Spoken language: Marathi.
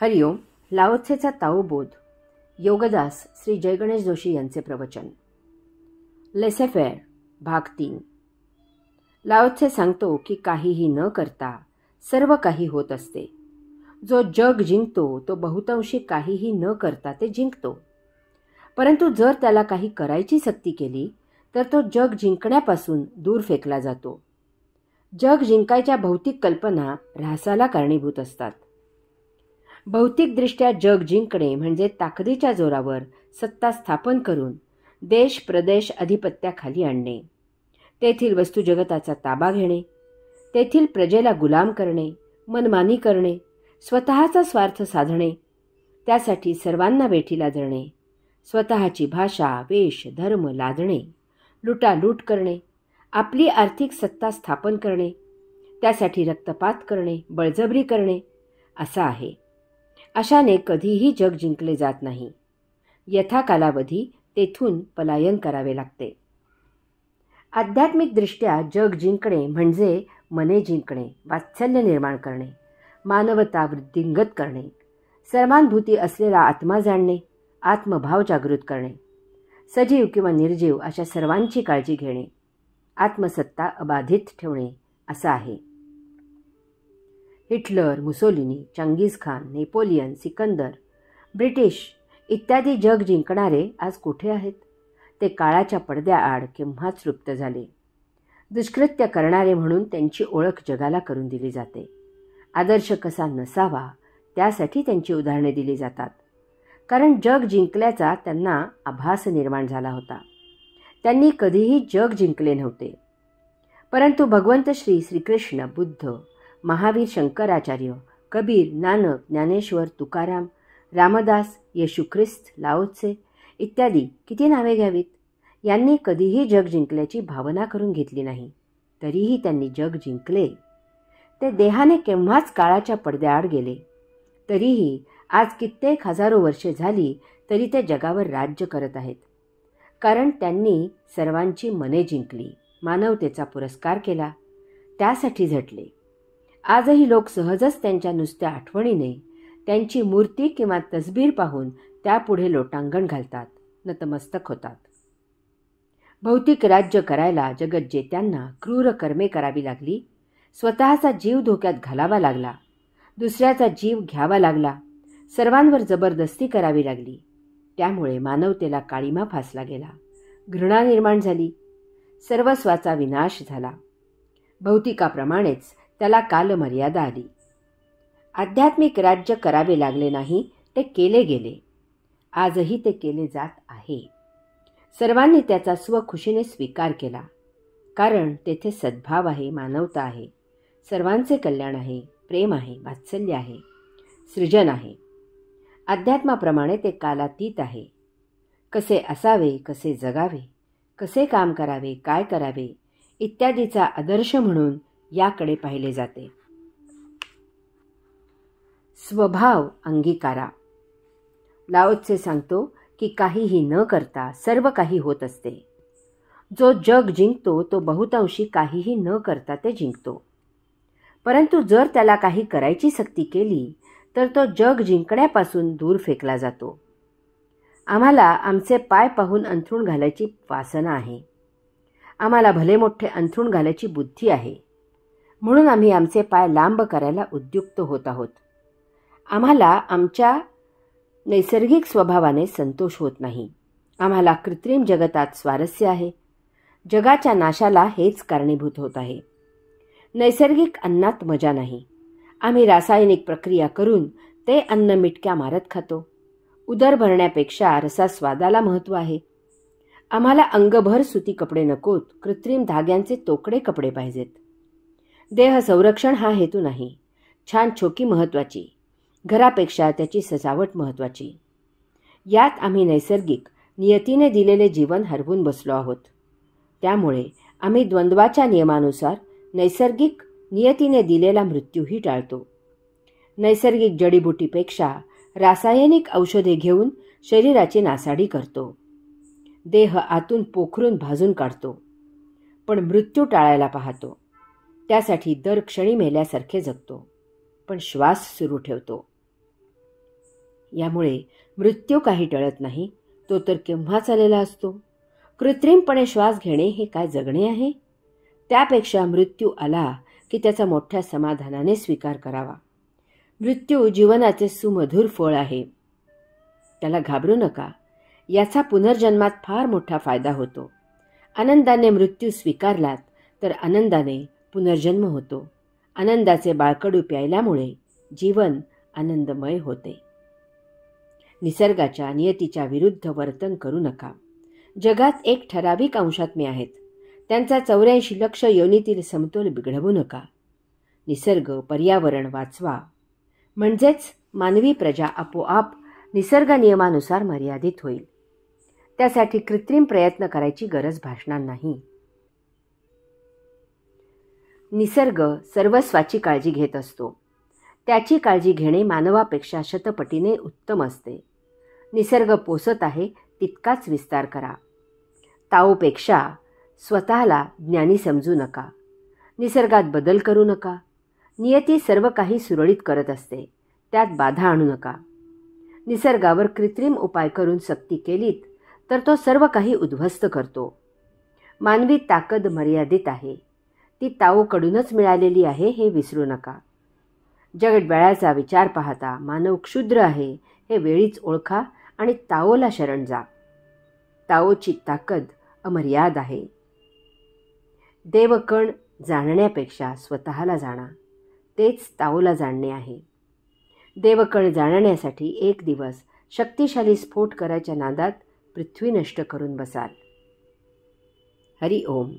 हरिओम. लाओत्सेचा ताओबोध. योगदास श्री जयगणेश जोशी यांचे प्रवचन. लेसेफेअर भाग 3. लाओत्से सांगतो की काहीही न करता सर्व काही होत असते. जो जग जिंकतो तो बहुतांशी काहीही न करता ते जिंकतो. परंतु जर त्याला काही करायची सक्ती केली तर तो जग जिंकण्यापासून दूर फेकला जातो. जग जिंकायच्या भौतिक कल्पना ऱ्हासाला कारणीभूत असतात. भौतिकदृष्ट्या जग जिंकणे म्हणजे ताकदीच्या जोरावर सत्ता स्थापन करून देश प्रदेश अधिपत्याखाली आणणे, तेथील वस्तुजगताचा ताबा घेणे, तेथील प्रजेला गुलाम करणे, मनमानी करणे, स्वतःचा स्वार्थ साधणे, त्यासाठी सर्वांना वेठीला धरणे, स्वतःची भाषा वेश धर्म लादणे, लुटालूट करणे, आपली आर्थिक सत्ता स्थापन करणे, त्यासाठी रक्तपात करणे, बळजबरी करणे असा आहे. अशाने कधीही जग जिंकले जात नाही. यथाकालावधी तेथून पलायन करावे लागते. आध्यात्मिकदृष्ट्या जग जिंकणे म्हणजे मने जिंकणे, वात्सल्य निर्माण करणे, मानवता वृद्धिंगत करणे, सर्वानुभूती असलेला आत्मा जाणणे, आत्मभाव जागृत करणे, सजीव किंवा निर्जीव अशा सर्वांची काळजी घेणे, आत्मसत्ता अबाधित ठेवणे असं आहे. Hitler, Mussolini, Genghis Khan, Napoleon, Sikandar, British इत्यादी जग जिंकणारे आज कुठे आहेत? ते काळाच्या पडद्याआड केव्हाच लुप्त झाले. दुष्कृत्य करणारे म्हणून त्यांची ओळख जगाला करून दिली जाते. आदर्श कसा नसावा त्यासाठी त्यांची उदाहरणे दिली जातात. कारण जग जिंकल्याचा त्यांना आभास निर्माण झाला होता. त्यांनी कधीही जग जिंकले नव्हते. परंतु भगवंत श्रीकृष्ण, बुद्ध, महावीर, शंकराचार्य, कबीर, नानक, ज्ञानेश्वर, तुकाराम, रामदास, येशू ख्रिस्त, लाओत्से इत्यादी किती नावे घ्यावीत, यांनी कधीही जग जिंकल्याची भावना करून घेतली नाही. तरीही त्यांनी जग जिंकले. ते देहाने केव्हाच काळाच्या पडद्याआड गेले. तरीही आज कित्येक हजारो वर्षे झाली तरी ते जगावर राज्य करत आहेत. कारण त्यांनी सर्वांची मने जिंकली, मानवतेचा पुरस्कार केला, त्यासाठी झटले. आजही लोक सहजच त्यांच्या नुसत्या आठवणीने त्यांची मूर्ती किंवा तसबीर पाहून त्यापुढे लोटांगण घालतात, नतमस्तक होतात. भौतिक राज्य करायला जगज्जेत्यांना क्रूर कर्मे करावी लागली, स्वतःचा जीव धोक्यात घालावा लागला, दुसऱ्याचा जीव घ्यावा लागला, सर्वांवर जबरदस्ती करावी लागली. त्यामुळे मानवतेला काळिमा फासला गेला, घृणा निर्माण झाली, सर्वस्वाचा विनाश झाला. भौतिकाप्रमाणेच त्याला कालमर्यादा आली. आध्यात्मिक राज्य करावे लागले नाही, ते केले गेले. आजही ते केले जात आहे. सर्वांनी त्याचा स्वखुशीने स्वीकार केला. कारण तेथे सद्भाव आहे, मानवता आहे, सर्वांचे कल्याण आहे, प्रेम आहे, वात्सल्य आहे, सृजन आहे. अध्यात्माप्रमाणे ते कालातीत आहे. कसे असावे, कसे जगावे, कसे काम करावे, काय करावे इत्यादीचा आदर्श म्हणून याकडे पाहिले जाते. स्वभाव अंगीकारा. लाओत्से सांगतो की काहीही न करता सर्व काही होत असते. जो जग जिंकतो तो बहुतांशी काहीही न करता ते जिंकतो. परंतु जर त्याला काही करायची सक्ती केली तर तो जग जिंकण्यापासून दूर फेकला जातो. आम्हाला आमचे पाय पाहून अंथरूण घालायची वासना आहे. आम्हाला भले मोठे अंथरूण घालायची बुद्धी आहे. म्हणून आम्ही आमचे पाय लांब करायला उद्युक्त होत आहोत. आम्हाला आमच्या नैसर्गिक स्वभावाने संतोष होत नाही. आम्हाला कृत्रिम जगतात स्वारस्य आहे. जगाच्या नाशाला हेच कारणीभूत होत आहे. नैसर्गिक अन्नात मजा नाही. आम्ही रासायनिक प्रक्रिया करून ते अन्न मिटक्या मारत खातो. उदर भरण्यापेक्षा रसास्वादाला महत्त्व आहे. आम्हाला अंगभर सुती कपडे नकोत, कृत्रिम धाग्यांचे तोकडे कपडे पाहिजेत. देह संरक्षण हा हेतू नाही. छान छोकी महत्त्वाची, घरापेक्षा त्याची सजावट महत्त्वाची. यात आम्ही नैसर्गिक नियतीने दिलेले जीवन हरवून बसलो आहोत. त्यामुळे आम्ही द्वंद्वाच्या नियमानुसार नैसर्गिक नियतीने दिलेला मृत्यूही टाळतो. नैसर्गिक जडीबुटीपेक्षा रासायनिक औषधे घेऊन शरीराची नासाडी करतो. देह आतून पोखरून भाजून काढतो. पण मृत्यू टाळायला पाहतो. त्यासाठी दर क्षणी मेल्यासारखे जगतो. पण श्वास सुरू ठेवतो. यामुळे मृत्यू काही टळत नाही, तो तर केव्हाच आलेला असतो. कृत्रिमपणे श्वास घेणे हे काय जगणे आहे? त्यापेक्षा मृत्यू आला की त्याचा मोठ्या समाधानाने स्वीकार करावा. मृत्यू जीवनाचे सुमधुर फळ आहे. त्याला घाबरू नका. याचा पुनर्जन्मात फार मोठा फायदा होतो. आनंदाने मृत्यू स्वीकारलात तर आनंदाने पुनर्जन्म होतो. आनंदाचे बाळकडू प्यायल्यामुळे जीवन आनंदमय होते. निसर्गाच्या नियतीच्या विरुद्ध वर्तन करू नका. जगात एक ठराविक अंशात्मे आहेत. त्यांचा 84 लक्ष योनीतील समतोल बिघडवू नका. निसर्ग पर्यावरण वाचवा, म्हणजेच मानवी प्रजा आपोआप निसर्ग नियमानुसार मर्यादित होईल. त्यासाठी कृत्रिम प्रयत्न करायची गरज भासणार नाही. निसर्ग सर्वस्वाची काळजी घेत असतो. त्याची काळजी घेणे मानवापेक्षा शतपटीने उत्तम असते. निसर्ग पोसत आहे तितकाच विस्तार करा. ताओपेक्षा स्वतःला ज्ञानी समजू नका. निसर्गात बदल करू नका. नियती सर्व काही सुरळीत करत असते, त्यात बाधा आणू नका. निसर्गावर कृत्रिम उपाय करून सक्ती केलीत तर तो सर्व काही उद्ध्वस्त करतो. मानवी ताकद मर्यादित आहे. ती ताओकडूनच मिळालेली आहे हे विसरू नका. जगडब्याळाचा विचार पाहता मानव क्षुद्र आहे हे वेळीच ओळखा आणि ताओला शरण जा. ताओची ताकद अमर्याद आहे. देवकण जाणण्यापेक्षा स्वतःला जाणा, तेच ताओला जाणणे आहे. देवकण जाणण्यासाठी एक दिवस शक्तिशाली स्फोट करायच्या नादात पृथ्वी नष्ट करून बसाल. हरि ओम.